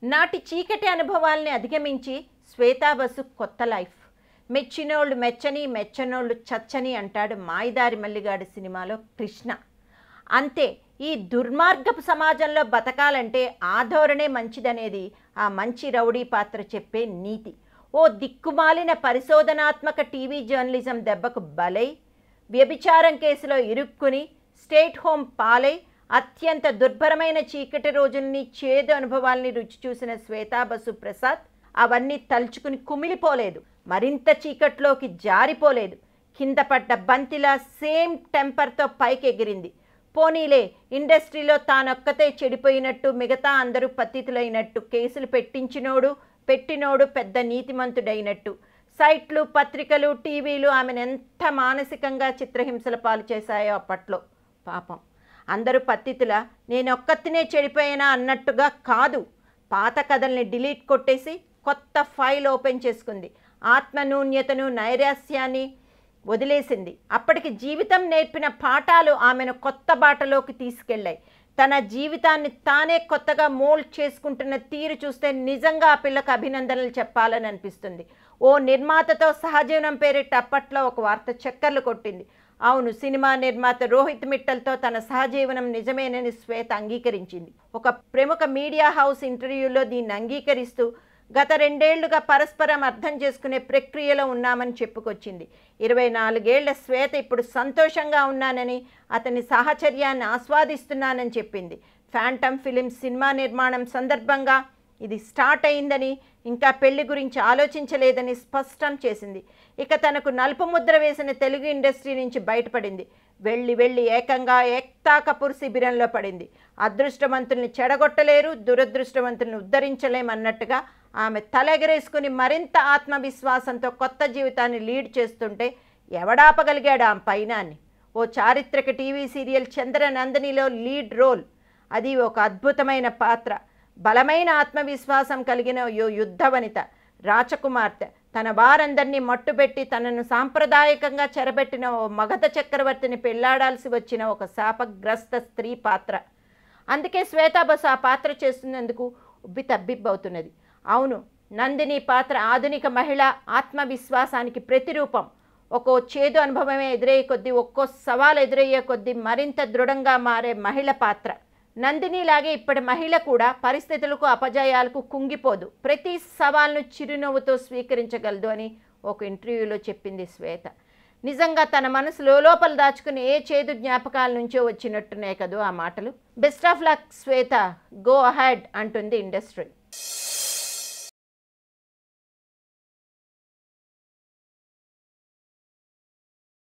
నాటి చీకటి అనుభవాల్ని అధిగమించి శ్వేతా బసు కొత్త లైఫ్. మెచ్చినోళ్ళు మెచ్చని, మెచ్చనోళ్ళు చచ్చని అంటాడు మాయదారి మల్లిగాడి సినిమాలో కృష్ణ. అంతే, ఈ దుర్మార్గపు సమాజంలో బతకాలంటే ఆ ధోరణే మంచిదనేది ఆ మంచి రౌడీ పాత్ర చెప్పే నీతి. ఓ దిక్కుమాలిన పరిశోధనాత్మక టీవీ జర్నలిజం దెబ్బకు బలై, వ్యభిచారం కేసులో ఇరుక్కుని స్టేట్ హోమ్ పాలై, అత్యంత దుర్భరమైన చీకటి రోజుల్ని, చేదు అనుభవాల్ని రుచి చూసిన శ్వేతా బసు ప్రసాద్ అవన్నీ తలుచుకుని కుమిలిపోలేదు, మరింత చీకట్లోకి జారిపోలేదు. కింద పడ్డ బంతిలా సేమ్ టెంపర్తో పైకి ఎగిరింది. పోనీలే, ఇండస్ట్రీలో తానొక్కతే చెడిపోయినట్టు, మిగతా అందరూ పతితులైనట్టు, కేసులు పెట్టినోడు పెద్ద నీతిమంతుడైనట్టు. సైట్లు, పత్రికలు, టీవీలు ఆమెను ఎంత మానసికంగా చిత్రహింసల పాలు చేశాయో అప్పట్లో. పాపం, అందరూ పత్తితుల, నేనొక్కతినే చెడిపోయినా అన్నట్టుగా కాదు. పాత కథల్ని డిలీట్ కొట్టేసి కొత్త ఫైల్ ఓపెన్ చేసుకుంది. ఆత్మనూన్యతను, నైరాస్యాన్ని వదిలేసింది. అప్పటికి జీవితం నేర్పిన పాఠాలు ఆమెను కొత్త బాటలోకి తీసుకెళ్ళాయి. తన జీవితాన్ని తానే కొత్తగా మోల్డ్ చేసుకుంటున్న తీరు చూస్తే నిజంగా ఆ పిల్లకు అభినందనలు చెప్పాలని అనిపిస్తుంది. ఓ నిర్మాతతో సహజీవనం పేరిట అప్పట్లో ఒక వార్త చక్కర్లు కొట్టింది. అవును, సినిమా నిర్మాత రోహిత్ మిట్టల్తో తన సహజీవనం నిజమేనని శ్వేత అంగీకరించింది. ఒక ప్రముఖ మీడియా హౌస్ ఇంటర్వ్యూలో దీన్ని అంగీకరిస్తూ గత 2 ఏళ్లుగా పరస్పరం అర్థం చేసుకునే ప్రక్రియలో ఉన్నామని చెప్పుకొచ్చింది. 24 ఏళ్ల శ్వేత ఇప్పుడు సంతోషంగా ఉన్నానని, అతని సాహచర్యాన్ని ఆస్వాదిస్తున్నానని చెప్పింది. ఫ్యాంటమ్ ఫిలిమ్స్ సినిమా నిర్మాణం సందర్భంగా ఇది స్టార్ట్ అయిందని, ఇంకా పెళ్లి గురించి ఆలోచించలేదని స్పష్టం చేసింది. ఇక తనకు నలుపు ముద్ర వేసిన తెలుగు ఇండస్ట్రీ నుంచి బయటపడింది. వెళ్ళి ఏకంగా ఏక్తా కపూర్ శిబిరంలో పడింది. అదృష్టవంతుల్ని చెడగొట్టలేరు, దురదృష్టవంతుల్ని ఉద్ధరించలేమన్నట్టుగా ఆమె తలెగరేసుకుని మరింత ఆత్మవిశ్వాసంతో కొత్త జీవితాన్ని లీడ్ చేస్తుంటే ఎవడాపగలిగాడు ఆ పైనాన్ని? ఓ చారిత్రక టీవీ సీరియల్ చంద్రనందినిలో లీడ్ రోల్. అది ఒక అద్భుతమైన పాత్ర. బలమైన ఆత్మవిశ్వాసం కలిగిన ఓ యుద్ధవనిత, రాచకుమార్తె. తన వారందరినీ మట్టుపెట్టి తనను సాంప్రదాయకంగా చెరబెట్టిన ఓ మగధ చక్రవర్తిని పెళ్లాడాల్సి వచ్చిన ఒక శాపగ్రస్త స్త్రీ పాత్ర. అందుకే శ్వేతా బసు ఆ పాత్ర చేస్తున్నందుకు తబ్బిబ్బవుతున్నది. అవును, నందిని పాత్ర ఆధునిక మహిళ ఆత్మవిశ్వాసానికి ప్రతిరూపం. ఒక్కో చేదు అనుభవమే ఎదురయ్యే కొద్దీ, ఒక్కో సవాల్ ఎదురయ్యే కొద్దీ మరింత దృఢంగా మారే మహిళ పాత్ర. నందినిలాగే ఇప్పటి మహిళ కూడా పరిస్థితులకు, అపజయాలకు కుంగిపోదు. ప్రతి సవాల్ను చిరునవ్వుతో స్వీకరించగలదు అని ఒక ఇంటర్వ్యూలో చెప్పింది శ్వేత. నిజంగా తన మనసు లోపల దాచుకుని ఏ చేదు జ్ఞాపకాల నుంచో వచ్చినట్టునే కదూ ఆ మాటలు. Best of luck Shweta, go ahead అంటుంది ఇండస్ట్రీ.